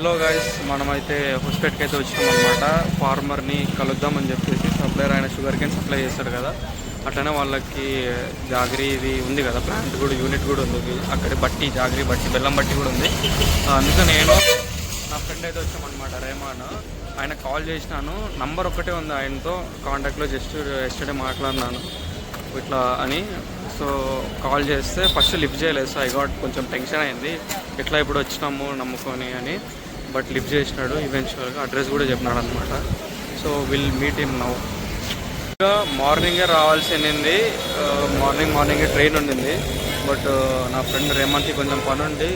Hello guys, మనమైతే హోస్పేట్కి అయితే వచ్చినాం అనమాట. ఫార్మర్ని కలుద్దామని చెప్పేసి. సప్లైర్ ఆయన షుగర్ కేన్ సప్లై చేస్తాడు కదా, అట్లనే వాళ్ళకి జాగరీ ఇది ఉంది కదా, ప్లాంట్ కూడా యూనిట్ కూడా ఉంది అక్కడ. బట్టి జాగరీ బట్టి బెల్లం బట్టి కూడా ఉంది. అందుకే నేను నా ఫ్రెండ్ అయితే వచ్చామన్నమాట, రెహమాన్. ఆయన కాల్ చేసినాను, నంబర్ ఒక్కటే ఉంది ఆయనతో కాంటాక్ట్లో. జస్ట్ ఎస్టర్డే మాట్లాడినాను ఇట్లా అని. సో కాల్ చేస్తే ఫస్ట్ లిఫ్ట్ చేయలేదు. సో ఐ గాట్ కొంచెం టెన్షన్ అయింది, ఎట్లా ఇప్పుడు వచ్చినాము నమ్ముకొని అని. బట్ లిఫ్ట్ చేసినాడు ఈవెన్చువల్గా. అడ్రస్ కూడా చెప్పినాడు అనమాట. So will meet him now. ఇంకా మార్నింగే రావాల్సింది, మార్నింగే ట్రైన్ ఉండింది. బట్ నా ఫ్రెండ్ రెహమాన్కి కొంచెం పని ఉండి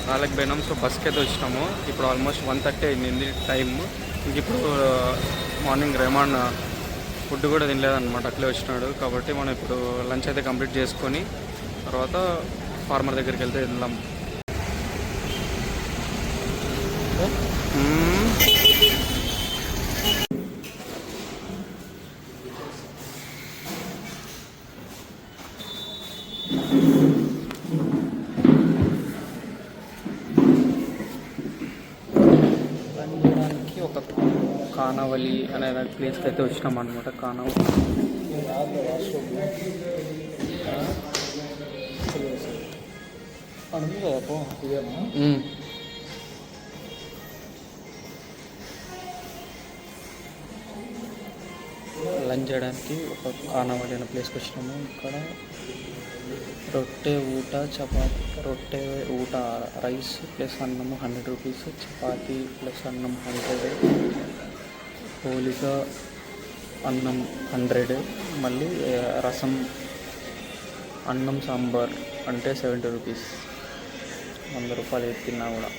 రాలేకపోయినాం. సో బస్కి అయితే వచ్చినాము. ఇప్పుడు ఆల్మోస్ట్ 1:30 అయింది టైం. ఇంక ఇప్పుడు మార్నింగ్ రెహమాన్ ఫుడ్ కూడా తినలేదన్నమాట, అట్లే వచ్చినాడు. కాబట్టి మనం ఇప్పుడు లంచ్ అయితే కంప్లీట్ చేసుకొని తర్వాత ఫార్మర్ దగ్గరికి వెళ్తే వెళ్దాం. ఒక కానవలి అనే ప్లేస్కి అయితే వచ్చినాం అనమాట. కానవలి లంచ్ చేయడానికి ఒక కానవలి అనే ప్లేస్కి వచ్చినాము. ఇక్కడ రొట్టె ఊట చపాతి, రొట్టె ఊట రైస్ ప్లస్ అన్నము 100 రూపీస్, చపాతి ప్లస్ అన్నం 100, పోలిక అన్నం 100, మళ్ళీ రసం అన్నం సాంబార్ అంటే 70 రూపీస్. 100 రూపాయలు తిన్నా కూడా.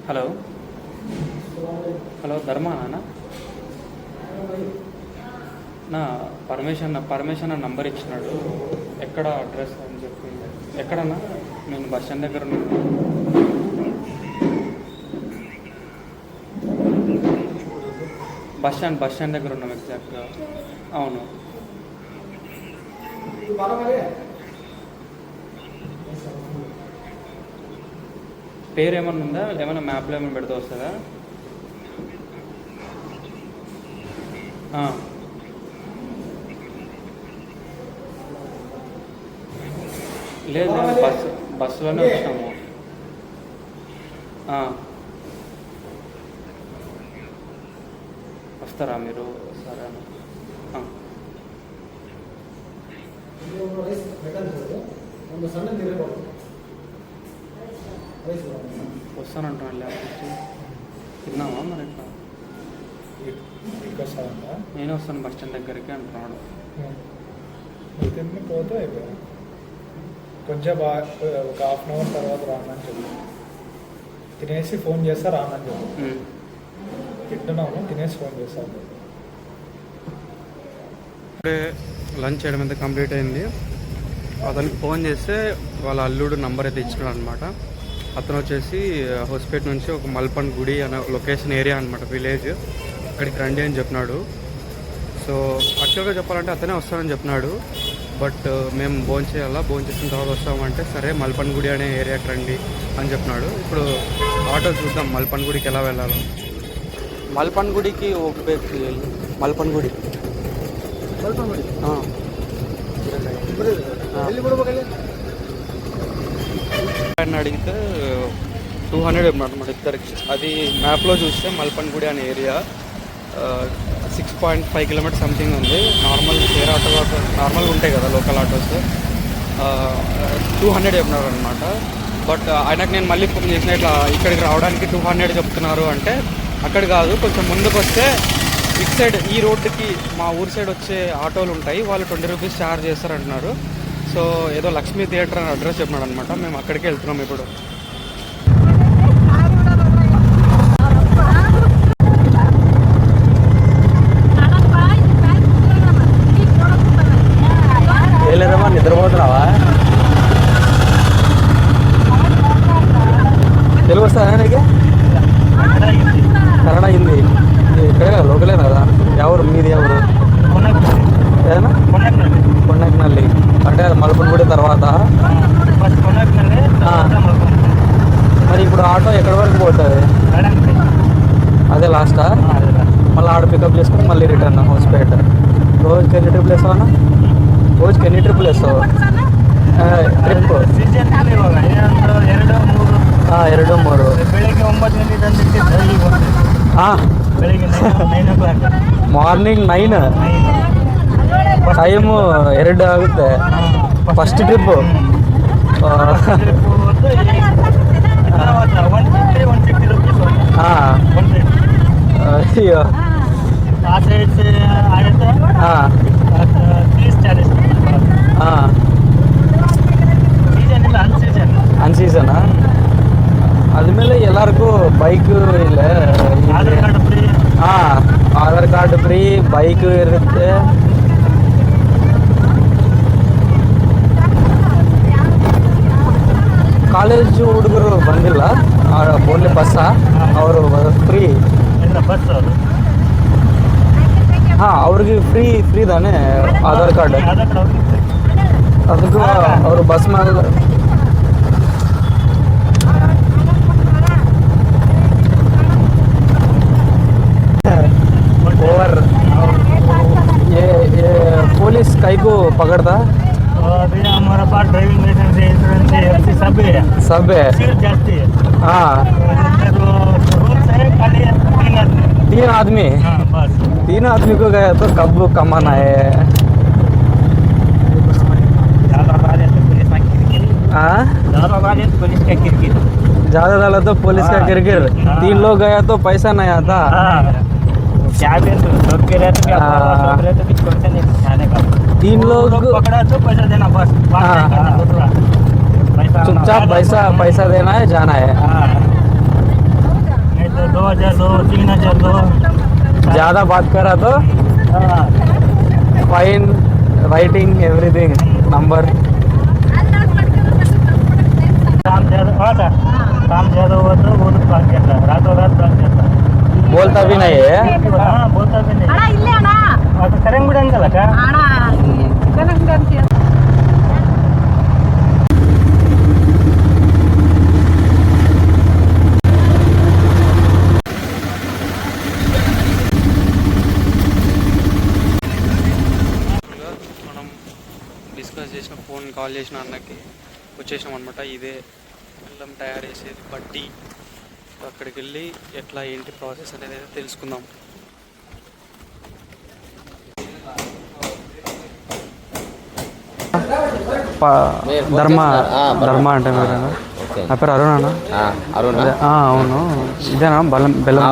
హలో హలో ధర్మానా? నా పరమేశ్వర్ నా నంబర్ ఇచ్చినాడు, ఎక్కడ అడ్రస్ అని చెప్పి. ఎక్కడన్నా? నేను బస్ స్టాండ్ దగ్గర ఉన్నాను. బస్ స్టాండ్ దగ్గర ఉన్నాం ఎగ్జాక్ట్గా. అవును. పేరు ఏమన్నా ఉందా? ఏమైనా మ్యాప్లో ఏమైనా పెడితే వస్తుందా? లేదు, బస్సులోనే వచ్చినాము. వస్తారా మీరు? సరే. వస్తానంటాను. లేకపోతే తిన్నావా మరి? ఎట్లా నేను వస్తాను బస్ స్టాండ్ దగ్గరికి అంటున్నాడు. పోతే అయిపోయా, కొంచెం ఒక హాఫ్ అన్ అవర్ తర్వాత రానని చెప్పి తినేసి ఫోన్ చేస్తా, రానని చెప్పి తింటున్నాము, తినేసి ఫోన్ చేస్తాను. ఇప్పుడే లంచ్ చేయడం అయితే కంప్లీట్ అయింది. అతనికి ఫోన్ చేస్తే వాళ్ళ అల్లుడు నంబర్ అయితే ఇచ్చినాడు అనమాట. అతను వచ్చేసి హోస్పేట్ నుంచి ఒక మల్పన్ గుడి అనే లొకేషన్ ఏరియా అనమాట, విలేజ్. అక్కడికి రండి అని చెప్పినాడు. సో యాక్చువల్గా చెప్పాలంటే అతనే వస్తానని చెప్పినాడు. బట్ మేము భోంచేయాలా, భోంచేసిన తర్వాత వస్తామంటే సరే మల్పన్ గుడి అనే ఏరియాకి రండి అని చెప్పినాడు. ఇప్పుడు ఆటో చూద్దాం మల్పన్ గుడికి ఎలా వెళ్ళాలో. మల్పన్ గుడికి మల్పన్ గుడి ఆయన అడిగితే 200 చెప్పినాడు అనమాట ఇద్దరికి. అది మ్యాప్లో చూస్తే మల్పన్ గుడి అనే ఏరియా 6.5 కిలోమీటర్స్ సంథింగ్ ఉంది. షేర్ ఆటో నార్మల్గా ఉంటాయి కదా లోకల్ ఆటోస్, 200 చెప్పినారు అనమాట. బట్ ఆయనకు నేను మళ్ళీ ఫోన్ చేసిన, ఇట్లా ఇక్కడికి రావడానికి 200 చెప్తున్నారు అంటే, అక్కడ కాదు కొంచెం ముందుకు వస్తే ఇటు సైడ్ ఈ రోడ్డుకి మా ఊరు సైడ్ వచ్చే ఆటోలు ఉంటాయి, వాళ్ళు 20 రూపీస్ ఛార్జ్ చేస్తారంటున్నారు. సో ఏదో లక్ష్మీ థియేటర్ అని అడ్రస్ చెప్పినాడు అనమాట. మేము అక్కడికి వెళ్తున్నాం ఇప్పుడు. నిద్రపోతున్నావా? తెలుగు వస్తుందా నీకు? కన్నడ, హిందీ. ఇక్కడే కదా, లోకలే కదా. ఎవరు మీది? ఎవరు? ఏదైనా కొండకనల్లి అంటే మలుపునగుడి తర్వాత. మరి ఇప్పుడు ఆటో ఎక్కడి వరకు పోతుంది? అదే లాస్టా? మళ్ళీ ఆడ పికప్ చేసుకుని మళ్ళీ రిటర్న్ హౌస్పేట. రోజుకి ఎన్ని ట్రిప్లు వేస్తావు అన్న? రోజుకి ఎన్ని ట్రిప్లు వేస్తావు? ట్రిప్ 2-3. ಮಾರ್ನಿಂಗ್ 9 ಟೈಮು 2 ಆಗುತ್ತೆ ಫಸ್ಟ್ ಟ್ರಿಪ್ಪು. ಹಾಂ ಅಯ್ಯೋ ಹಾಂ ಹಾಂ ಅನ್ಸೀಸನಾ? ಅದ್ಮೇಲೆ ಎಲ್ಲರಿಗೂ ಬೈಕು ಇಲ್ಲ, ಹಾಂ ಆಧಾರ್ ಕಾರ್ಡ್ ಫ್ರೀ, ಬೈಕು ಇರುತ್ತೆ. ಕಾಲೇಜು ಹುಡುಗರು ಬಂದಿಲ್ಲ, ಓನ್ಲಿ ಬಸ್ಸಾ? ಅವರು ಫ್ರೀ? ಹಾಂ ಅವ್ರಿಗೆ ಫ್ರೀ ತಾನೇ ಆಧಾರ್ ಕಾರ್ಡ್? ಅದಕ್ಕೂ ಅವರು ಬಸ್ ಮೇಲೆ ओवर ये पुलिस कई को पकड़ता? अभी हमारा पास ड्राइविंग लाइसेंस है, इंश्योरेंस है, एफसी सब है। सीट जाती है। हाँ रूल्स है खाली 3 आदमी। 3 आदमी? हाँ बस 3 आदमी को गया तो कब कमाना है? हाँ पुलिस का किरकिर, ज़्यादा डाला तो पुलिस का किरकिर। 3 लोग गया तो पैसा नहीं आता। क्या तो 3 लोग पकड़ा तो पैसा देना बस। चुपचाप पैसा देना है, जाना है। नहीं तो 2000 दो, 3000 दो। ज़्यादा बात करा तो फाइन, राइटिंग, एवरीथिंग, नंबर। काम ज़्यादा हुआ तो वो तो भाग जाता है, रातों रात भाग जाता है। बोलता भी नहीं है? हाँ बोलता भी नहीं। ಅದು ಕರೆಂಗ್ ಬಿಡಂಗಲ್ಲಕ್ಕ మనం డిస్కస్ చేసిన ఫోన్ కాల్ చేసిన అన్నకి వచ్చేసాం అనమాట. ఇదే బెల్లం తయారు చేసేది బట్టి. అక్కడికి వెళ్ళి ఎట్లా ఏంటి ప్రాసెస్ అనేది తెలుసుకుందాం. ధర్మ అంటే మీరు? నా పేరు అరుణ్ అన్న. అవును, ఇదేనా బెల్లం?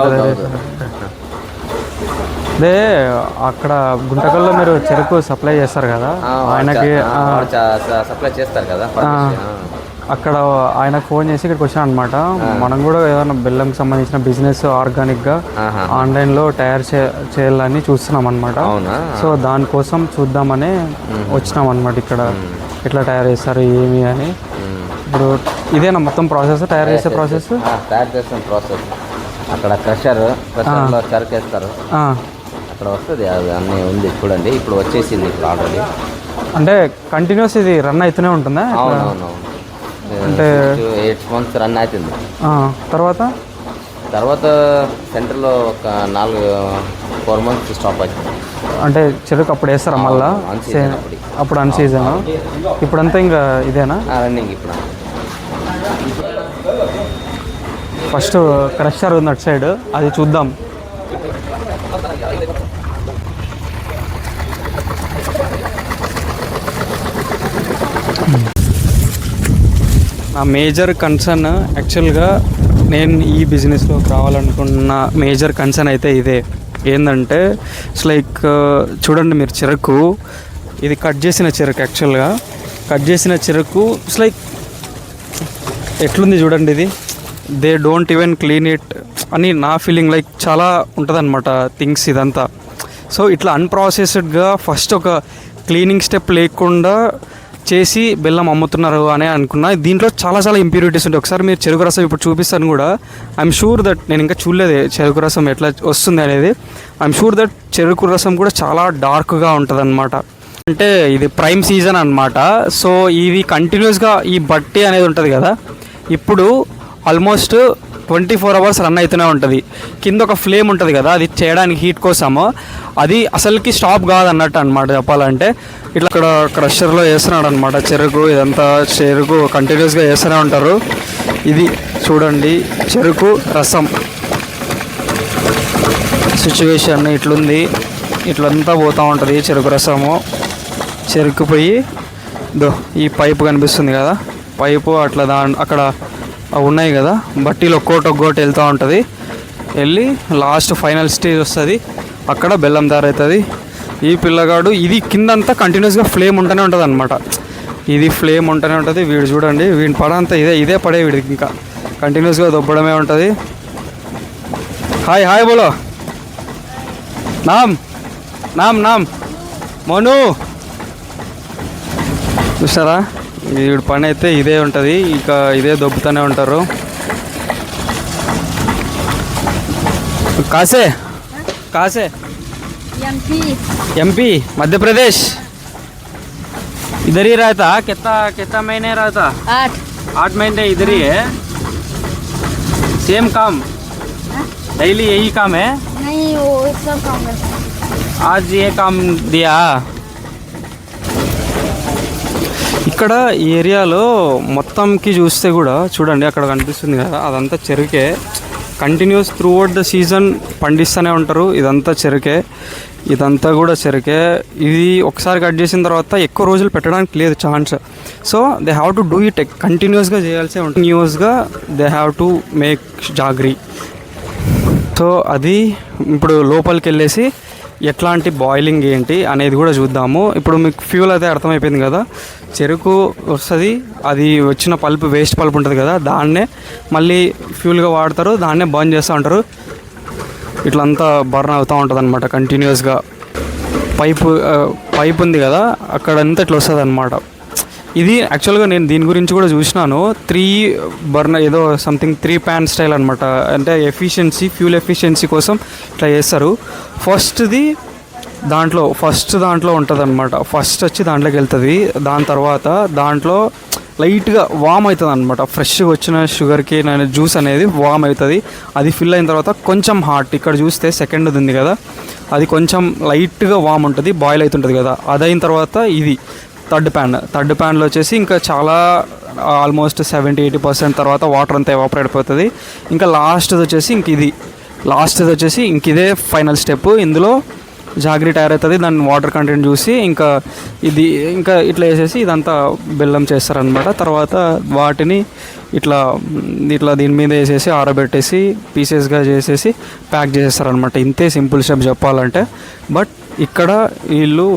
అదే అక్కడ గుంటకల్లో మీరు చెరుకు సప్లై చేస్తారు కదా, ఆయనకి సప్లై చేస్తారు కదా, అక్కడ ఆయనకు ఫోన్ చేసి ఇక్కడికి వచ్చాను అనమాట. మనం కూడా ఏదైనా బెల్లంకి సంబంధించిన బిజినెస్ ఆర్గానిక్గా ఆన్లైన్లో తయారు చేయాలని చూస్తున్నాం అనమాట. సో దానికోసం చూద్దామని వచ్చినాం అనమాట. ఇక్కడ ఎట్లా తయారు చేస్తారు ఏమి అని. ఇప్పుడు ఇదేనా మొత్తం ప్రాసెస్, తయారు చేసే ప్రాసెస్? తయారు చేసిన ప్రాసెస్ అక్కడ క్రషర్లో చెరకేస్తారు, అక్కడ వస్తుంది. అది అన్నీ ఉంది చూడండి. ఇప్పుడు వచ్చేసింది ఇప్పుడు ఆల్రెడీ. అంటే కంటిన్యూస్ ఇది రన్ అవుతూనే ఉంటుందా? అవునవును, అంటే 8 months రన్ అవుతుంది. తర్వాత సెంటర్లో ఒక 4 months స్టాప్ అవుతుంది. అంటే చెరుకు అప్పుడు వేస్తారా మళ్ళా? అప్పుడు అన్ సీజన్. ఇప్పుడంతా ఇంకా ఇదేనా రన్నింగ్? ఇప్పుడు ఫస్ట్ క్రషర్ ఉంది అటు సైడ్, అది చూద్దాం. నా మేజర్ కన్సర్న్ యాక్చువల్గా నేను ఈ బిజినెస్లో రావాలనుకున్న మేజర్ కన్సర్న్ అయితే ఇదే. ఏంటంటే ఇట్స్ లైక్ చూడండి మీరు, చెరుకు ఇది కట్ చేసిన చెరుకు. యాక్చువల్గా కట్ చేసిన చెరుకు ఇట్స్ లైక్ ఎట్లుంది చూడండి. ఇది they don't even clean it అని నా ఫీలింగ్. లైక్ చాలా ఉంటుంది అనమాట థింగ్స్ ఇదంతా. సో ఇట్లా అన్ప్రాసెస్డ్గా ఫస్ట్ ఒక క్లీనింగ్ స్టెప్ లేకుండా చేసి బెల్లం అమ్ముతున్నారు అని అనుకున్నా. దీంట్లో చాలా చాలా ఇంప్యూరిటీస్ ఉంటాయి. ఒకసారి మీరు చెరుకు రసం ఇప్పుడు చూపిస్తాను కూడా. ఐఎమ్ షూర్ దట్, నేను ఇంకా చూడలేదు చెరుకు రసం ఎట్లా వస్తుంది అనేది. ఐఎమ్ షూర్ దట్ చెరుకు రసం కూడా చాలా డార్క్గా ఉంటుంది అనమాట. అంటే ఇది ప్రైమ్ సీజన్ అనమాట. సో ఇది కంటిన్యూస్గా ఈ బట్టి అనేది ఉంటుంది కదా, ఇప్పుడు ఆల్మోస్ట్ 24 hours రన్ అవుతూనే ఉంటుంది. కింద ఒక ఫ్లేమ్ ఉంటుంది కదా, అది చేయడానికి హీట్ కోసము, అది అసలుకి స్టాప్ కాదన్నట్టు అనమాట చెప్పాలంటే. ఇట్లా అక్కడ క్రషర్లో వేస్తున్నాడు అనమాట చెరుకు. ఇదంతా చెరుకు కంటిన్యూస్గా వేస్తూనే ఉంటారు. ఇది చూడండి చెరుకు రసం సిచ్యువేషన్ ఇట్లుంది. ఇట్లంతా పోతూ ఉంటుంది చెరుకు రసము. చెరుకు పోయి ఈ పైపు కనిపిస్తుంది కదా, పైపు అట్లా అక్కడ ఉన్నాయి కదా బట్టీలు, ఒక్కోటి వెళ్తూ ఉంటుంది. వెళ్ళి లాస్ట్ ఫైనల్ స్టేజ్ వస్తుంది, అక్కడ బెల్లం తయారవుతుంది. ఈ పిల్లగాడు ఇది కిందంతా కంటిన్యూస్గా ఫ్లేమ్ ఉంటూనే ఉంటుంది అనమాట. ఇది ఫ్లేమ్ ఉంటూనే ఉంటుంది. వీడు చూడండి, వీడి పడ అంతా ఇదే పడే, వీడికి ఇంకా కంటిన్యూస్గా దొబ్బడమే ఉంటుంది. హాయ్ హాయ్ బోలో నామ్ నామ్ నామ్ మోను. చూసారా, వీడి పని అయితే ఇదే ఉంటుంది, ఇక ఇదే దొబ్బుతూనే ఉంటారు. కాసే కాసే एमपी मध्य प्रदेश. इधर ही रहता. कितना महीने रहता? 8 महीने इधर ही है. सेम काम डेली यही काम है? नहीं, वो सब काम करता है. आज ये काम दिया. ఇక్కడ ఈ ఏరియాలో మొత్తంకి చూస్తే కూడా చూడండి, అక్కడ కనిపిస్తుంది కదా, అదంతా చెరుకే. Continuous through out the season పండిస్తూనే ఉంటారు. ఇదంతా చెరుకే, ఇదంతా కూడా చెరుకే. ఇది ఒకసారి కట్ చేసిన తర్వాత ఎక్కువ రోజులు పెట్టడానికి లేదు chance. So they have to do it కంటిన్యూస్గా చేయాల్సి ఉంటుంది. కంటిన్యూస్గా they have to make jaggery. So అది ఇప్పుడు లోపలికి వెళ్ళేసి ఎట్లాంటి బాయిలింగ్ ఏంటి అనేది కూడా చూద్దాము. ఇప్పుడు మీకు ఫ్యూల్ అయితే అర్థమైపోయింది కదా, చెరుకు వస్తుంది, అది వచ్చిన పల్ప్ వేస్ట్ పల్ప్ ఉంటుంది కదా, దాన్నే మళ్ళీ ఫ్యూల్గా వాడతారు, దాన్నే బర్న్ చేస్తూ ఉంటారు. ఇట్లంతా బర్న్ అవుతూ ఉంటుంది అనమాట కంటిన్యూస్గా. పైప్ ఉంది కదా, అక్కడంతా ఇట్లా వస్తుంది అనమాట. ఇది యాక్చువల్గా నేను దీని గురించి కూడా చూసినాను. 3 బర్నర్ ఏదో సంథింగ్ 3 pan స్టైల్ అనమాట. అంటే ఎఫిషియన్సీ, ఫ్యూల్ ఎఫిషియన్సీ కోసం ఇట్లా చేస్తారు. ఫస్ట్ దాంట్లో ఉంటుంది అనమాట. ఫస్ట్ వచ్చి దాంట్లోకి వెళ్తుంది. దాని తర్వాత దాంట్లో లైట్గా వామ్ అవుతుంది అనమాట. ఫ్రెష్గా వచ్చిన షుగర్కి జ్యూస్ అనేది వామ్ అవుతుంది. అది ఫిల్ అయిన తర్వాత కొంచెం హాట్, ఇక్కడ చూస్తే సెకండ్ ఉంది కదా, అది కొంచెం లైట్గా వామ్ ఉంటుంది, బాయిల్ అవుతుంటుంది కదా. అదైన తర్వాత ఇది థర్డ్ ప్యాన్లో వచ్చేసి ఇంకా చాలా ఆల్మోస్ట్ 70-80% తర్వాత వాటర్ అంతా ఎవాపరేట్ అయిపోతుంది. ఇంకా లాస్ట్ది వచ్చేసి ఇంక ఇదే ఫైనల్ స్టెప్. ఇందులో జాగ్రీ తయారవుతుంది. దాని వాటర్ కంటెంట్ చూసి ఇంకా ఇట్లా వేసేసి ఇదంతా బెల్లం చేస్తారనమాట. తర్వాత వాటిని ఇట్లా దీని మీద వేసేసి ఆరబెట్టేసి పీసెస్గా చేసేసి ప్యాక్ చేసేస్తారనమాట. ఇంతే సింపుల్ స్టెప్ చెప్పాలంటే. బట్ ఇక్కడ వీళ్ళు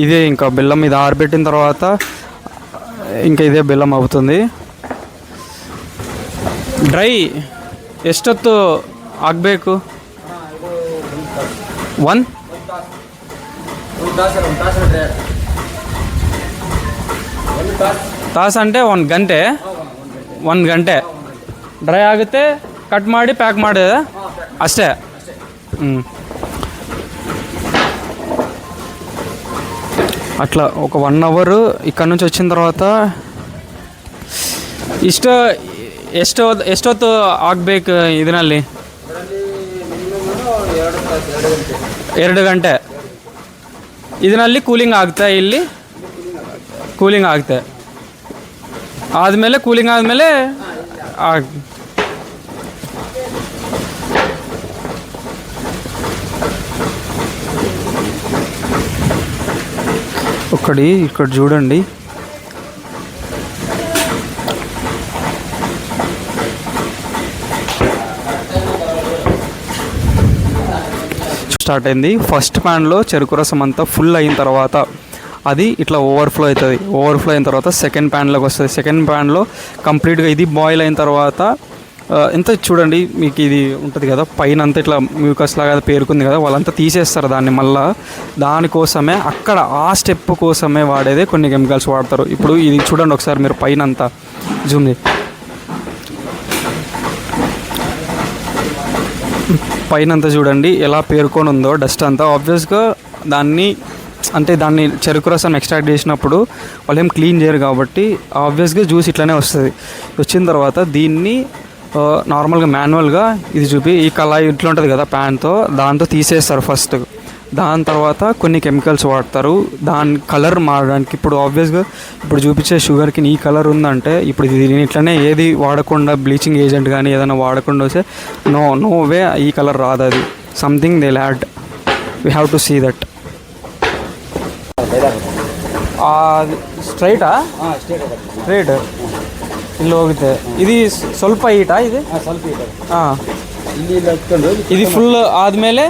ఇదే ఇంకా బెల్లం ఇది ఆరబెట్టిన తర్వాత ఇంకా ఇదే బెల్లం అవుతుంది. ಡ್ರೈ ಎಷ್ಟೊತ್ತು ಆಗಬೇಕು? 1 ತಾಸು అంటే 1 ಗಂಟೆ. 1 ಗಂಟೆ ಡ್ರೈ ಆಗುತ್ತೆ, ಕಟ್ ಮಾಡಿ ಪ್ಯಾಕ್ ಮಾಡಿದೆ ಅಷ್ಟೇ. అట్లా ఒక 1 hour ఇక్కడ నుంచి వచ్చిన తర్వాత ಎಷ್ಟೊತ್ತು ಆಗಬೇಕು ಇದರಲ್ಲಿ? 2 ಗಂಟೆ ಇದರಲ್ಲಿ ಕೂಲಿಂಗ್ ಆಗುತ್ತೆ. ಇಲ್ಲಿ ಕೂಲಿಂಗ್ ಆಗುತ್ತೆ, ಆದಮೇಲೆ ಕೂಲಿಂಗ್ ಆದಮೇಲೆ ఇక్కడ చూడండి, స్టార్ట్ అయింది. ఫస్ట్ ప్యాన్లో చెరుకు రసం అంతా ఫుల్ అయిన తర్వాత అది ఇట్లా ఓవర్ఫ్లో అవుతుంది. ఓవర్ఫ్లో అయిన తర్వాత సెకండ్ ప్యాన్లోకి వస్తుంది. సెకండ్ ప్యాన్లో కంప్లీట్గా ఇది బాయిల్ అయిన తర్వాత ఎంత చూడండి మీకు ఇది ఉంటుంది కదా పైన అంతా ఇట్లా మ్యూకస్ లాగా పేరుకుంది కదా, వాళ్ళంతా తీసేస్తారు దాన్ని. మళ్ళీ దానికోసమే అక్కడ ఆ స్టెప్ కోసమే వాడేదే కొన్ని కెమికల్స్ వాడతారు. ఇప్పుడు ఇది చూడండి ఒకసారి మీరు పైన అంతా జూమ్ పైన అంతా చూడండి ఎలా పేరుకొని ఉందో డస్ట్ అంతా. ఆబ్వియస్గా దాన్ని చెరుకు రసం ఎక్స్ట్రాక్ట్ చేసినప్పుడు వాళ్ళు ఏం క్లీన్ చేయరు కాబట్టి ఆబ్వియస్గా జ్యూస్ ఇట్లానే వస్తుంది. వచ్చిన తర్వాత దీన్ని నార్మల్గా మాన్యువల్గా ఇది చూపి ఈ కళాయి ఇట్లా ఉంటుంది కదా ప్యాన్తో, దాంతో తీసేస్తారు ఫస్ట్. దాని తర్వాత కొన్ని కెమికల్స్ వాడతారు దాని కలర్ మారడానికి. ఇప్పుడు ఆబ్వియస్గా ఇప్పుడు చూపించే షుగర్కి ఈ కలర్ ఉందంటే ఇప్పుడు దీని ఇట్లనే ఏది వాడకుండా బ్లీచింగ్ ఏజెంట్ కానీ ఏదైనా వాడకుండా వస్తే నో వే ఈ కలర్ రాదు. అది something they lad, we have to see that. ಸ್ಟ್ರೈಟಾ ಸ್ಟ್ರೈಟ್ ಇಲ್ಲಿ ಹೋಗುತ್ತೆ. ಇದು ಸ್ವಲ್ಪ ಹೀಟಾ ಇದು? ಸ್ವಲ್ಪ ಹಾಂ, ಇಲ್ಲಿ ಹತ್ಕೊಂಡು ಇದು ಫುಲ್ ಆದಮೇಲೆ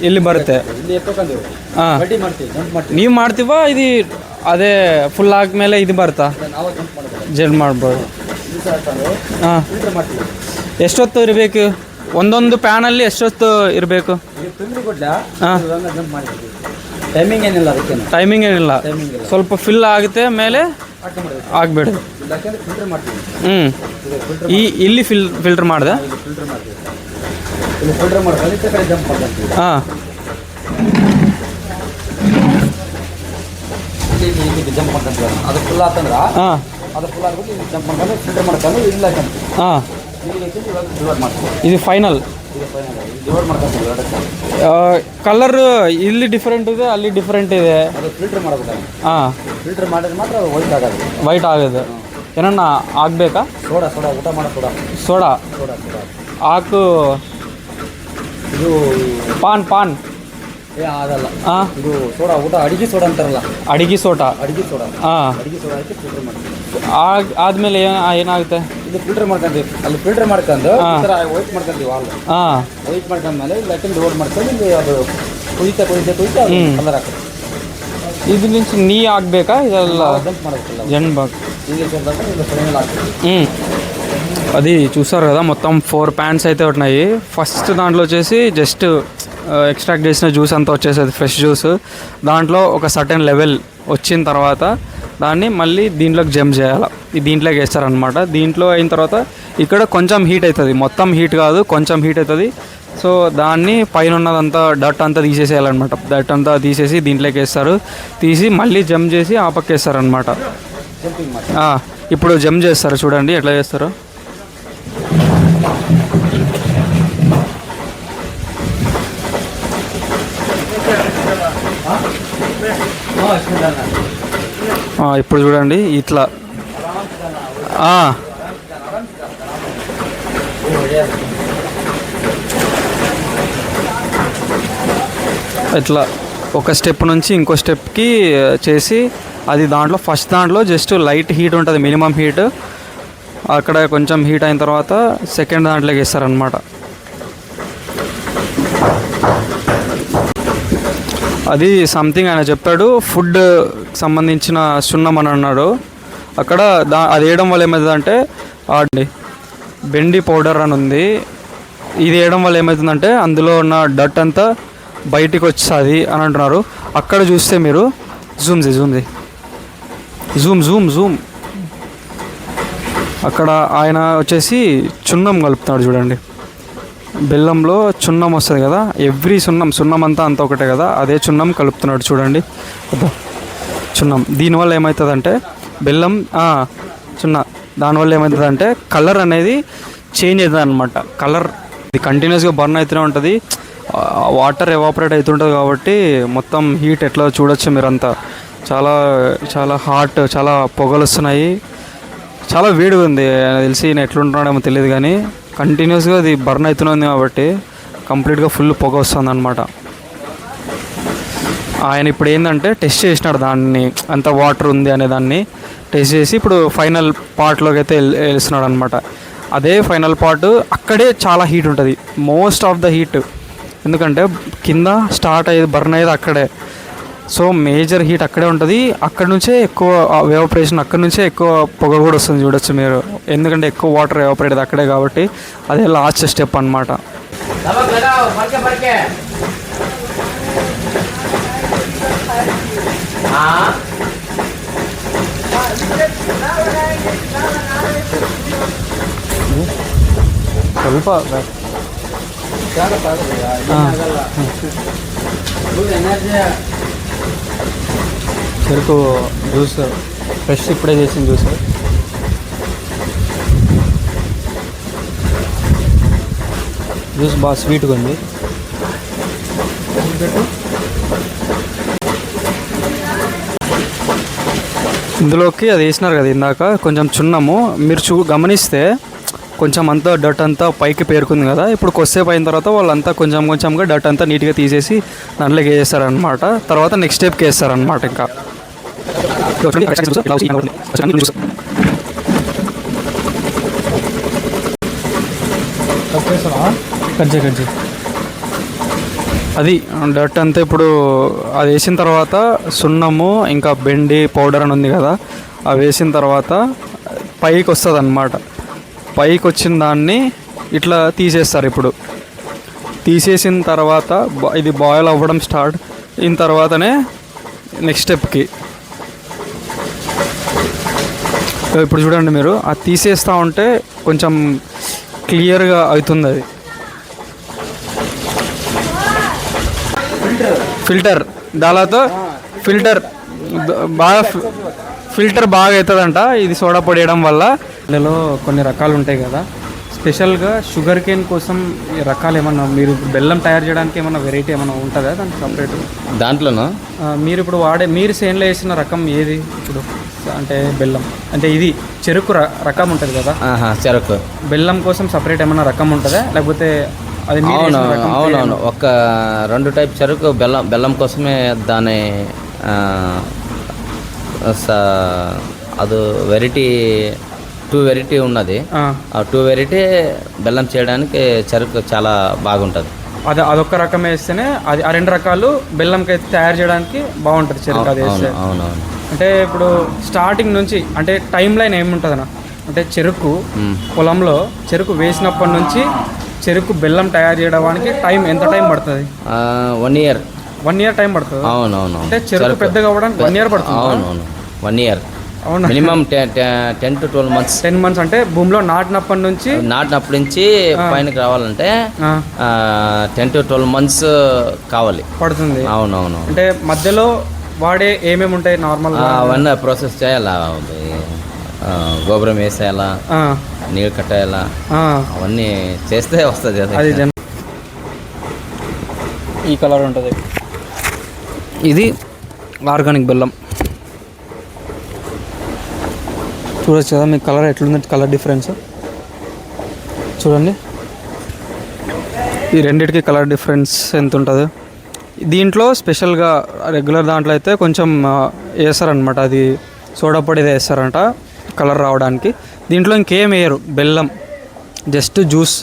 ಇಲ್ಲಿ ಬರುತ್ತೆ. ಇಲ್ಲಿ ಎತ್ಕೊಂಡು ಹಾಂ, ಬಡ್ಡಿ ಮಾಡ್ತೀವಿ, ಜಂಪ್ ಮಾಡ್ತೀವಿ. ನೀವು ಮಾಡ್ತೀವ ಇದು ಅದೇ ಫುಲ್ ಆದಮೇಲೆ ಇದು ಬರುತ್ತಾ? ನಾವು ಜಂಪ್ ಮಾಡ್ತೀವಿ, ಜಂಪ್ ಮಾಡ್ಬೋದು. ದಿವಸ ಹಾಕೊಂಡು ಹಾಂ, ಫಿಲ್ಟರ್ ಮಾಡ್ತೀವಿ. ಎಷ್ಟೊತ್ತು ಇರಬೇಕು ಒಂದೊಂದು ಪ್ಯಾನಲ್ಲಿ? ಎಷ್ಟೊತ್ತು ಇರಬೇಕು? ಇದು ತುಂಬ್ರಿ ಕೊಡ್ಲ ಹಾಂ, ಜಂಪ್ ಮಾಡ್ತೀವಿ. ಟೈಮಿಂಗ್ ಏನಿಲ್ಲ ಅದಕ್ಕೆ, ಟೈಮಿಂಗ್ ಏನಿಲ್ಲ. ಸ್ವಲ್ಪ ಫಿಲ್ ಆಗುತ್ತೆ ಮೇಲೆ ಆಗ್ಬೇಡಿ. ಯಾಕೆಂದ್ರೆ ಫಿಲ್ಟರ್ ಮಾಡ್ತೀವಿ. ಇಲ್ಲಿ ಫಿಲ್ಟರ್ ಮಾಡಿದೆ. ಫಿಲ್ಟರ್ ಮಾಡ್ತೀವಿ, ಇಲ್ಲಿ ಫಿಲ್ಟರ್ ಮಾಡ್ಕೊಂಡು ಈ ಕಡೆ ಜಂಪ್ ಮಾಡ್ತೀವಿ. ಹಾಂ, ಇಲ್ಲಿ ಜಂಪ್ ಮಾಡ್ಕೊಂತೀವಿ. ಅದು ಫುಲ್ ಆತಂದ್ರೆ ಹಾಂ, ಅದು ಫುಲ್ ಆಗ್ಬಿಟ್ಟು ಇಲ್ಲಿ ಜಂಪ್ ಮಾಡ್ಕೊಂಡು ಫಿಲ್ಟರ್ ಮಾಡ್ಕೊಂಡು ಇಲ್ಲ ಜಂಪ್ ಹಾಂ, ಇಲ್ಲಿ ಇವಾಗ ಡಿವೈಡ್ ಮಾಡ್ತೀವಿ. ಇದು ಫೈನಲ್. ಇದು ಫೈನಲ್ ಡಿವೈಡ್ ಮಾಡ್ಕೊಂತೀವಿ ಎರಡಕ್ಕೆ. ಕಲರ್ ಇಲ್ಲಿ ಡಿಫ್ರೆಂಟ್ ಇದೆ, ಅಲ್ಲಿ ಡಿಫ್ರೆಂಟ್ ಇದೆ. ಅದು ಫಿಲ್ಟರ್ ಮಾಡಬೇಕು. ಹಾಂ, ಫಿಲ್ಟರ್ ಮಾಡಿದ್ರೆ ಮಾತ್ರ ವೈಟ್ ಆಗೋದು. ವೈಟ್ ಆಗೋದು. ಏನನ್ನ ಆಗಬೇಕಾ? ಸೋಡಾ ಊಟ ಮಾಡೋ ಸೋಡಾ ಹಾಕು. ಇದು ಪಾನ್ ಆಗಲ್ಲ. ಹಾಂ, ಇದು ಸೋಡಾ ಊಟ ಅಡಿಗೆ ಸೋಡಾ ಅಂತಾರಲ್ಲ, ಅಡಿಗೆ ಸೋಡಾ. ಹಾಂ ಅಡಿಗೆ ಸೋಡಾ ಹಾಕಿ ಫಿಲ್ಟರ್ ಮಾಡ್ತೀವಿ. ಆದಮೇಲೆ ಏನಾಗುತ್ತೆ? ಇದು ಫಿಲ್ಟರ್ ಮಾಡ್ಕೊಂತೀವಿ. ಅಲ್ಲಿ ಫಿಲ್ಟರ್ ಮಾಡ್ಕೊಂಡು ಈ ಥರ ವೈಟ್ ಮಾಡ್ಕೊಂತೀವಿ. ಹಾಲು ಹಾಂ, ವೈಟ್ ಮಾಡ್ಕೊಂಡ್ಮೇಲೆ ಲೆಕ್ಕಲ್ಲಿ ರೋಡ್ ಮಾಡ್ಕೊಂಡು ಇಲ್ಲಿ ಅದು ಕುಯ್ತಾ ಕಲರ್ ಹಾಕೋದು. ಇದು నుంచి ನೀ ಆಗಬೇಕಾ? ಇದೆಲ್ಲ ಜಂಪ್ ಮಾಡೋದಿಲ್ಲ, జంప్. ಇಲ್ಲಿ ಸೇರಿದಾಗ ಇಲ್ಲಿ ಫೈನಲ್ ಹಾಕ್ತೀವಿ. అది చూసారు కదా మొత్తం 4 ప్యాన్స్ అయితే ఉన్నాయి. ఫస్ట్ దాంట్లో వచ్చేసి జస్ట్ ఎక్స్ట్రాక్ట్ చేసిన జ్యూస్ అంతా వచ్చేసేది ఫ్రెష్ జ్యూస్. దాంట్లో ఒక సర్టెన్ లెవెల్ వచ్చిన తర్వాత దాన్ని మళ్ళీ దీంట్లోకి జంప్ చేయాలి. దీంట్లోకి వేస్తారనమాట. దీంట్లో అయిన తర్వాత ఇక్కడ కొంచెం హీట్ అవుతుంది, మొత్తం హీట్ కాదు కొంచెం హీట్ అవుతుంది. సో దాన్ని పైన ఉన్నదంతా డట్ అంతా తీసేసేయాలన్నమాట. డట్ అంతా తీసేసి దీంట్లోకి వేస్తారు. తీసి మళ్ళీ జంప్ చేసి ఆ పక్క వేస్తారనమాట. ఇప్పుడు జంప్ చేస్తారు చూడండి ఎట్లా చేస్తారో. ఇప్పుడు చూడండి ఇట్లా ఇట్లా ఒక స్టెప్ నుంచి ఇంకో స్టెప్కి చేసి అది దాంట్లో ఫస్ట్ దాంట్లో జస్ట్ లైట్ హీట్ ఉంటుంది, మినిమం హీట్. అక్కడ కొంచెం హీట్ అయిన తర్వాత సెకండ్ దాంట్లోకి వేస్తారనమాట. అది సంథింగ్ ఆయన చెప్పాడు, ఫుడ్ సంబంధించిన సున్నం అని అన్నాడు. అక్కడ అది వేయడం వల్ల ఏమవుతుందంటే బెండి పౌడర్ అని ఉంది. ఇది వేయడం వల్ల ఏమవుతుందంటే అందులో ఉన్న డట్ అంతా బయటికి వస్తుంది అని అంటున్నారు. అక్కడ చూస్తే మీరు జూమ్ అక్కడ ఆయన వచ్చేసి చున్నం కలుపుతాడు చూడండి. బెల్లంలో చున్నం వస్తుంది కదా, ఎవ్రీ సున్నం అంతా అంతా ఒకటే కదా, అదే చున్నం కలుపుతున్నాడు చూడండి. చున్నం దీనివల్ల ఏమవుతుందంటే బెల్లం దానివల్ల ఏమవుతుందంటే కలర్ అనేది చేంజ్ అవుతుంది అనమాట. కలర్ ఇది కంటిన్యూస్గా బర్న్ అవుతూనే ఉంటుంది, వాటర్ ఎవాపరేట్ అవుతుంటుంది కాబట్టి మొత్తం హీట్ ఎట్లా చూడొచ్చు మీరంతా. చాలా చాలా హాట్, చాలా పొగలు వస్తున్నాయి, చాలా వేడిగా ఉంది. తెలిసి నేను ఎట్లుంటున్నాడేమో తెలియదు కానీ కంటిన్యూస్గా అది బర్న్ అవుతుంది కాబట్టి కంప్లీట్గా ఫుల్ పొగ వస్తుంది అనమాట. ఆయన ఇప్పుడు ఏంటంటే టెస్ట్ చేసినాడు దాన్ని, ఎంత వాటర్ ఉంది అనే దాన్ని టెస్ట్ చేసి ఇప్పుడు ఫైనల్ పార్ట్లోకి అయితే వెళ్తున్నాడు అనమాట. అదే ఫైనల్ పార్ట్ అక్కడే చాలా హీట్ ఉంటుంది, మోస్ట్ ఆఫ్ ద హీట్. ఎందుకంటే కింద స్టార్ట్ అయ్యేది బర్న్ అయ్యేది అక్కడే. సో మేజర్ హీట్ అక్కడే ఉంటుంది. అక్కడ నుంచే ఎక్కువ ఎవాపరేషన్, అక్కడ నుంచే ఎక్కువ పొగ కూడా వస్తుంది చూడొచ్చు మీరు. ఎందుకంటే ఎక్కువ వాటర్ ఎవాపరేట్ అక్కడే కాబట్టి అదే లాస్ట్ స్టెప్ అనమాట. ಸ್ವಲ್ಪ చెరుకు జ్యూస్ ఫ్రెష్ ఇప్పుడే చేసిన జ్యూస్. జ్యూస్ బాగా స్వీట్గా ఉంది. ఇందులోకి అది వేసినారు కదా ఇందాక కొంచెం చున్నము. మీరు గమనిస్తే కొంచెం అంతా డట్ అంతా పైకి పేరుకుంది కదా. ఇప్పుడు కొద్దిసేపు అయిన తర్వాత వాళ్ళంతా కొంచెంగా డట్ అంతా నీట్గా తీసేసి దాంట్లోకి వేసేస్తారనమాట. తర్వాత నెక్స్ట్ స్టెప్కి వేస్తారనమాట. ఇంకా కజ్జి అది డట్ అంతా ఇప్పుడు అది వేసిన తర్వాత సున్నము ఇంకా బెండి పౌడర్ అని ఉంది కదా, అవి వేసిన తర్వాత పైకి వస్తుంది అన్నమాట. పైకి వచ్చిన దాన్ని ఇట్లా తీసేస్తారు. ఇప్పుడు తీసేసిన తర్వాత ఇది బాయిల్ అవ్వడం స్టార్ట్ అయిన తర్వాతనే నెక్స్ట్ స్టెప్కి. ఇప్పుడు చూడండి మీరు, అది తీసేస్తూ ఉంటే కొంచెం క్లియర్గా అవుతుంది. అది ఫిల్టర్ దానితో ఫిల్టర్ బాగా అవుతుందంట ఇది సోడా పొడి వేయడం వల్ల. ఇందులో కొన్ని రకాలు ఉంటాయి కదా, స్పెషల్గా షుగర్ కేన్ కోసం ఈ రకాలు ఏమన్నా మీరు బెల్లం తయారు చేయడానికి ఏమన్నా వెరైటీ ఏమన్నా ఉంటుందా దానికి సపరేట్? దాంట్లోనా మీరు ఇప్పుడు మీరు సేన్లో వేసిన రకం ఏది ఇప్పుడు? అంటే బెల్లం అంటే ఇది చెరుకు రకం ఉంటుంది కదా, చెరుకు బెల్లం కోసం సపరేట్ ఏమన్నా రకం ఉంటుందా లేకపోతే అది? అవునవును, ఒక 2 టైప్ చెరుకు బెల్లం కోసమే దాని అది వెరైటీ 2 వెరైటీ ఉన్నది. ఆ 2 వెరైటీ బెల్లం చేయడానికి చెరుకు చాలా బాగుంటుంది. అదొక రకం వేస్తేనే అది ఆ 2 రకాలు బెల్లంకి అయితే తయారు చేయడానికి బాగుంటుంది చెరుకు అది వేస్తే. అవునవును. అంటే ఇప్పుడు స్టార్టింగ్ నుంచి అంటే టైం లైన్ ఏముంటుందన్నా, అంటే చెరుకు పొలంలో చెరుకు వేసినప్పటి నుంచి చెరుకు బెల్లం తయారు చేయడానికి ఎంత టైం పడుతుంది? 1 ఇయర్. 1 ఇయర్ టైం పడుతుంది. అవునవును. అంటే చెరుకు పెద్దగా అవ్వడానికి 1 ఇయర్ పడుతుంది. అవునవును, 1 ఇయర్. అవును, మినిమం 10 to 12 months. 10 months అంటే భూమిలో నాటినప్పటి నుంచి పైనకి రావాలంటే 10 to 12 months కావాలి పడుతుంది. అవునవును. అంటే మధ్యలో వాడే ఏమేమి ఉంటాయి నార్మల్? అవన్నీ ప్రాసెస్ చేయాలా, గోబరం వేసేయాలా, నీళ్ళు కట్టేయాలా, అవన్నీ చేస్తే వస్తుంది. అది ఈ కలర్ ఉంటుంది. ఇది ఆర్గానిక్ బెల్లం. చూడొచ్చు కదా మీకు కలర్ ఎట్లుంది, కలర్ డిఫరెన్స్ చూడండి. ఈ రెండిటికి కలర్ డిఫరెన్స్ ఎంత ఉంటుంది. దీంట్లో స్పెషల్గా రెగ్యులర్ దాంట్లో అయితే కొంచెం వేస్తారనమాట, అది సోడా పొడి వేస్తారంట కలర్ రావడానికి. దీంట్లో ఇంకేం వేయరు, బెల్లం జస్ట్ జ్యూస్.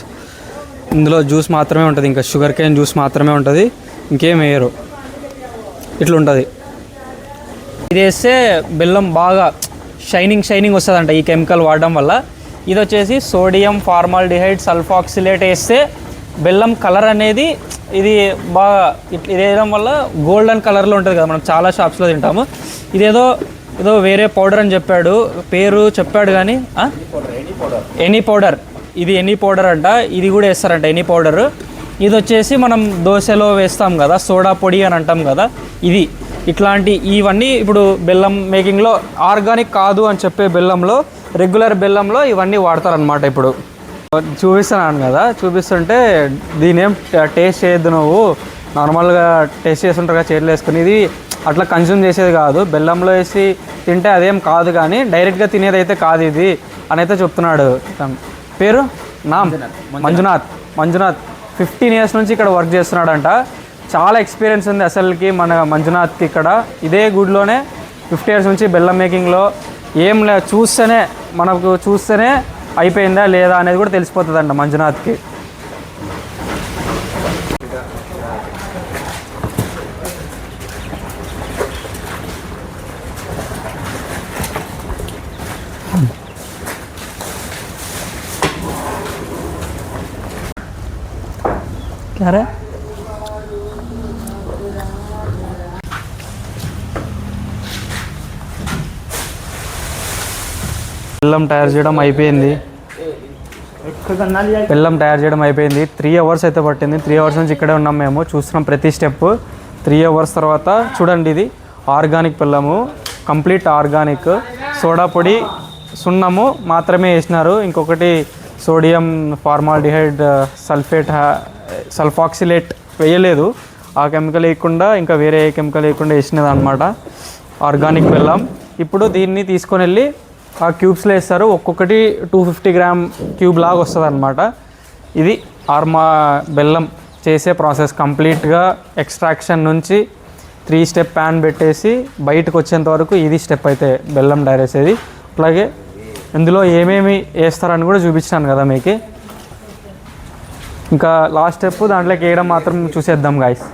ఇందులో జ్యూస్ మాత్రమే ఉంటుంది, ఇంకా షుగర్ కేన్ జ్యూస్ మాత్రమే ఉంటుంది, ఇంకేం వేయరు. ఇట్లుంటుంది. ఇది వేస్తే బెల్లం బాగా షైనింగ్ వస్తుందంట ఈ కెమికల్ వాడడం వల్ల. ఇది వచ్చేసి సోడియం ఫార్మాల్డిహైడ్ సల్ఫాక్సిలేట్ వేస్తే బెల్లం కలర్ అనేది ఇది బాగా ఇది వేయడం వల్ల గోల్డెన్ కలర్లో ఉంటుంది కదా, మనం చాలా షాప్స్లో తింటాము. ఇదేదో వేరే పౌడర్ అని చెప్పాడు, పేరు చెప్పాడు కానీ ఎనీ పౌడర్, ఇది ఎనీ పౌడర్ అంట. ఇది కూడా వేస్తారంట ఎనీ పౌడర్. ఇది వచ్చేసి మనం దోశలో వేస్తాం కదా సోడా పొడి అని అంటాం కదా, ఇది ఇవన్నీ ఇప్పుడు బెల్లం మేకింగ్లో ఆర్గానిక్ కాదు అని చెప్పే బెల్లంలో, రెగ్యులర్ బెల్లంలో ఇవన్నీ వాడతారనమాట. ఇప్పుడు చూపిస్తున్నాను కదా, చూపిస్తుంటే దీని ఏం టేస్ట్ చేయొద్దు, నువ్వు నార్మల్గా టేస్ట్ చేస్తుంటారు కదా చేతులు వేసుకుని, ఇది అట్లా కన్జ్యూమ్ చేసేది కాదు, బెల్లంలో వేసి తింటే అదేం కాదు, కానీ డైరెక్ట్గా తినేది అయితే కాదు ఇది అని అయితే చెప్తున్నాడు. పేరు మంజునాథ్ 15 years నుంచి ఇక్కడ వర్క్ చేస్తున్నాడంట. చాలా ఎక్స్పీరియన్స్ ఉంది అసలుకి మన మంజునాథ్కి. ఇక్కడ ఇదే గుడిలోనే 50 years నుంచి బెల్లం మేకింగ్లో ఏం చూస్తేనే అయిపోయిందా లేదా అనేది కూడా తెలిసిపోతుందంట మంజునాథ్కి. क्या रे బెల్లం తయారు చేయడం అయిపోయింది. బెల్లం తయారు చేయడం అయిపోయింది. 3 అవర్స్ అయితే పట్టింది. 3 అవర్స్ నుంచి ఇక్కడే ఉన్నాం మేము, చూస్తున్నాం ప్రతి స్టెప్. 3 అవర్స్ తర్వాత చూడండి, ఇది ఆర్గానిక్ బెల్లము, కంప్లీట్ ఆర్గానిక్. సోడా పొడి, సున్నము మాత్రమే వేసినారు. ఇంకొకటి సోడియం ఫార్మాల్డిహైడ్ సల్ఫాక్సిలేట్ వేయలేదు. ఆ కెమికల్ వేయకుండా ఇంకా వేరే ఏ కెమికల్ వేయకుండా వేసినది అనమాట ఆర్గానిక్ బెల్లం. ఇప్పుడు దీన్ని తీసుకొని వెళ్ళి ఆ క్యూబ్స్లో వేస్తారు. ఒక్కొక్కటి 250 గ్రామ్ క్యూబ్ లాగా వస్తుంది అనమాట. ఇది బెల్లం చేసే ప్రాసెస్. కంప్లీట్గా ఎక్స్ట్రాక్షన్ నుంచి 3 స్టెప్ ప్యాన్ పెట్టేసి బయటకు వచ్చేంత వరకు ఇది స్టెప్ అయితే బెల్లం డైరేసేది. అట్లాగే ఇందులో ఏమేమి వేస్తారని కూడా చూపించాను కదా మీకు. ఇంకా లాస్ట్ స్టెప్ దాంట్లోకి వేయడం మాత్రం చూసేద్దాం గాయస్.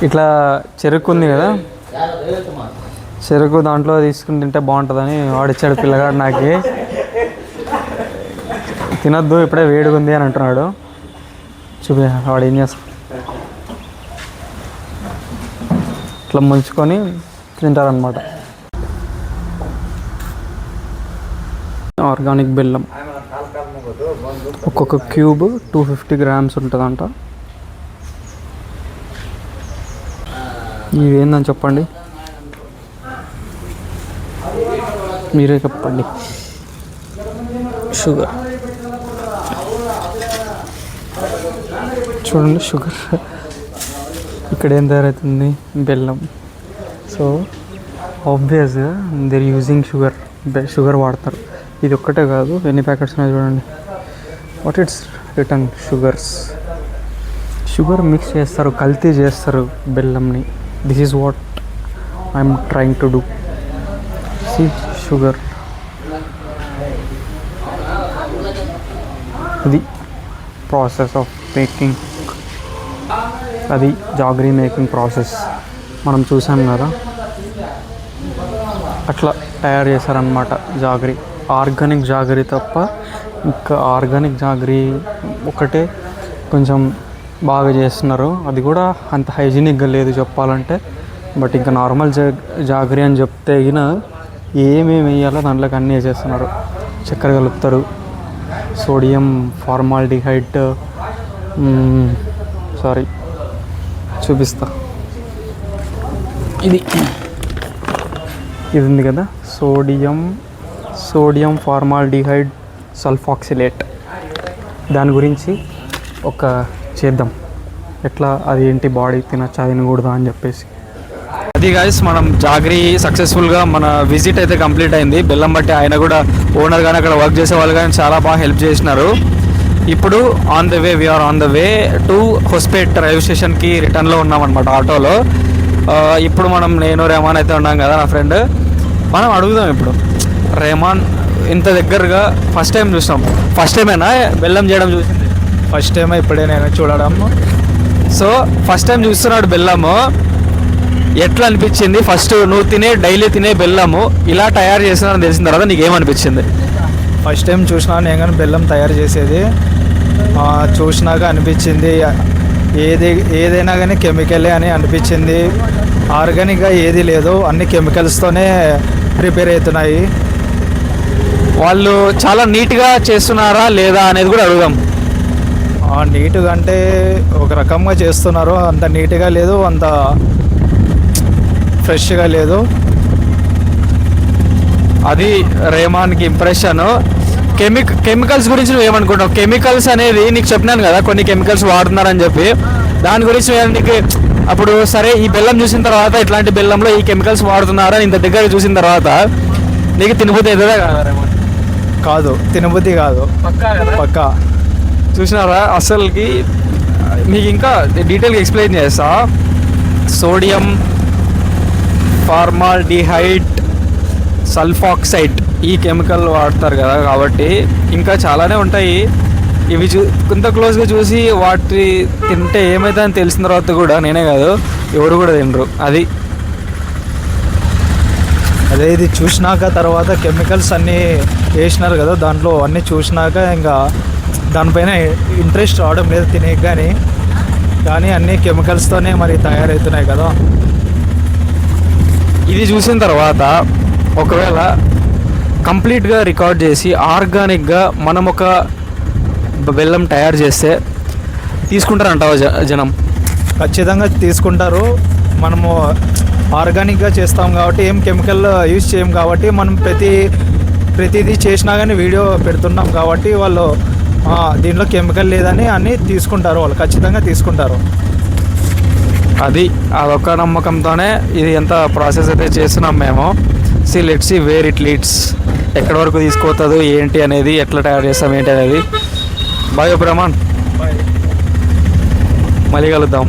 ఇట్లా చెరుకు ఉంది కదా, చెరుకు దాంట్లో తీసుకుని తింటే బాగుంటుందని వాడిచ్చాడు పిల్లగాడు. నాకు తినొద్దు ఇప్పుడే వేడిగా ఉంది అని అంటున్నాడు. చూపి వాడు ఏం చేస్తాడు, ఇట్లా ముంచుకొని తింటారనమాట. ఆర్గానిక్ బెల్లం ఒక్కొక్క క్యూబ్ 250 గ్రామ్స్ ఉంటుందంట. ఇవేందని చెప్పండి, మీరే చెప్పండి. షుగర్ చూడండి, షుగర్ ఇక్కడ ఏం తయారవుతుంది, బెల్లం. సో ఆబ్వియస్గా దేర్ యూజింగ్ షుగర్ వాడతారు. ఇది ఒక్కటే కాదు, ఎన్ని ప్యాకెట్స్ ఉన్నాయి చూడండి. What it's return sugar mix చేస్తారు, కల్తీ చేస్తారు బెల్లంని. This is what I'm trying to do. See sugar, ఇది ప్రాసెస్ ఆఫ్ మేకింగ్, అది జాగరీ మేకింగ్ ప్రాసెస్ మనం చూసాం కదా. అట్లా తయారు చేశారనమాట జాగరీ. ఆర్గానిక్ జాగరీ తప్ప ఇంకా ఆర్గానిక్ జాగరీ ఒకటే కొంచెం బాగా చేస్తున్నారు. అది కూడా అంత హైజీనిక్గా లేదు చెప్పాలంటే. బట్ ఇంకా నార్మల్ జాగరీ అని చెప్తే గిన ఏమేమి వేయాలో దాంట్లోకి అన్నీ వేసేస్తున్నారు. చక్కెర కలుపుతారు, సోడియం ఫార్మాల్డిహైడ్, సారీ చూపిస్తా, ఇది ఉంది కదా, సోడియం ఫార్మాల్డిహైడ్ సల్ఫాక్సిలేట్. దాని గురించి ఒక చేద్దాం, ఎట్లా అది ఏంటి, బాడీ తినచ్చా తినకూడదా అని చెప్పేసి. అది గాయస్, మనం జాగరీ సక్సెస్ఫుల్గా మన విజిట్ అయితే కంప్లీట్ అయింది. బెల్లం బట్టి ఆయన కూడా, ఓనర్ కానీ అక్కడ వర్క్ చేసే వాళ్ళు కానీ చాలా బాగా హెల్ప్ చేసినారు. ఇప్పుడు we're on the way to Hospet railway స్టేషన్కి రిటర్న్లో ఉన్నామన్నమాట ఆటోలో. ఇప్పుడు నేను రెహమాన్ అయితే ఉన్నాం కదా, నా ఫ్రెండ్. మనం అడుగుదాం ఇప్పుడు, రెహమాన్ ఇంత దగ్గరగా ఫస్ట్ టైం చూసాం. ఫస్ట్ టైమేనా బెల్లం చేయడం చూసింది? ఫస్ట్ టైం ఇప్పుడే నేను చూడడం. సో ఫస్ట్ టైం చూస్తున్నాడు బెల్లము. ఎట్లా అనిపించింది? ఫస్ట్ నువ్వు డైలీ తినే బెల్లము ఇలా తయారు చేస్తున్నారని తెలిసిన తర్వాత నీకేమనిపించింది? ఫస్ట్ టైం చూసినా నేను కానీ బెల్లం తయారు చేసేది. చూసినాక అనిపించింది ఏదైనా కానీ కెమికలే అని అనిపించింది. ఆర్గానిక్గా ఏది లేదు, అన్ని కెమికల్స్తోనే ప్రిపేర్ అవుతున్నాయి. వాళ్ళు చాలా నీట్గా చేస్తున్నారా లేదా అనేది కూడా అడుగుదాం. నీట్గా అంటే ఒక రకంగా చేస్తున్నారు, అంత నీట్గా లేదు, అంత ఫ్రెష్గా లేదు. అది రెహమాన్కి ఇంప్రెషన్. కెమికల్స్ గురించి నువ్వు ఏమనుకుంటావు? కెమికల్స్ అనేది నీకు చెప్పినాను కదా, కొన్ని కెమికల్స్ వాడుతున్నారని చెప్పి. దాని గురించి నీకు అప్పుడు సరే ఈ బెల్లం చూసిన తర్వాత, ఇట్లాంటి బెల్లంలో ఈ కెమికల్స్ వాడుతున్నారని ఇంత దగ్గర చూసిన తర్వాత నీకు తినబుద్ధి అవుతుందా కదా రెహమాన్? కాదు, తినబుద్ధి కాదు, పక్కా. చూసినారా? అసలుకి మీకు ఇంకా డీటెయిల్గా ఎక్స్ప్లెయిన్ చేస్తా. సోడియం ఫార్మాల్డిహైడ్ సల్ఫాక్సైడ్ ఈ కెమికల్ వాడతారు కదా, కాబట్టి ఇంకా చాలానే ఉంటాయి. ఇవి కొంత క్లోజ్గా చూసి వాటి తింటే ఏమవుతుందని తెలిసిన తర్వాత కూడా నేనే కాదు ఎవరు కూడా తినరు. అది అదే ఇది చూసినాక తర్వాత కెమికల్స్ అన్నీ వేసినారు కదా, దాంట్లో అన్నీ చూసినాక ఇంకా దానిపైన ఇంట్రెస్ట్ రావడం లేదు తినేకి, కానీ అన్నీ కెమికల్స్తోనే మరి తయారవుతున్నాయి కదా. ఇది చూసిన తర్వాత ఒకవేళ కంప్లీట్గా రికార్డ్ చేసి ఆర్గానిక్గా మనం ఒక బెల్లం తయారు చేస్తే తీసుకుంటారంటావా జనం? ఖచ్చితంగా తీసుకుంటారు. మనము ఆర్గానిక్గా చేస్తాం కాబట్టి ఏం కెమికల్ యూజ్ చేయం కాబట్టి మనం ప్రతిదీ చేసినా కానీ వీడియో పెడుతున్నాం కాబట్టి వాళ్ళు దీంట్లో కెమికల్ లేదని అన్నీ తీసుకుంటారు, వాళ్ళు ఖచ్చితంగా తీసుకుంటారు. అదొక నమ్మకంతోనే ఇది ఎంత ప్రాసెస్ అయితే చేస్తున్నాం మేము. Let's see where it leads, ఎక్కడి వరకు తీసుకుపోతుందో ఏంటి అనేది, ఎట్లా తయారు చేస్తాం ఏంటి అనేది. బాయ్ బ్రహ్మాన్, మళ్ళీ కలుద్దాం.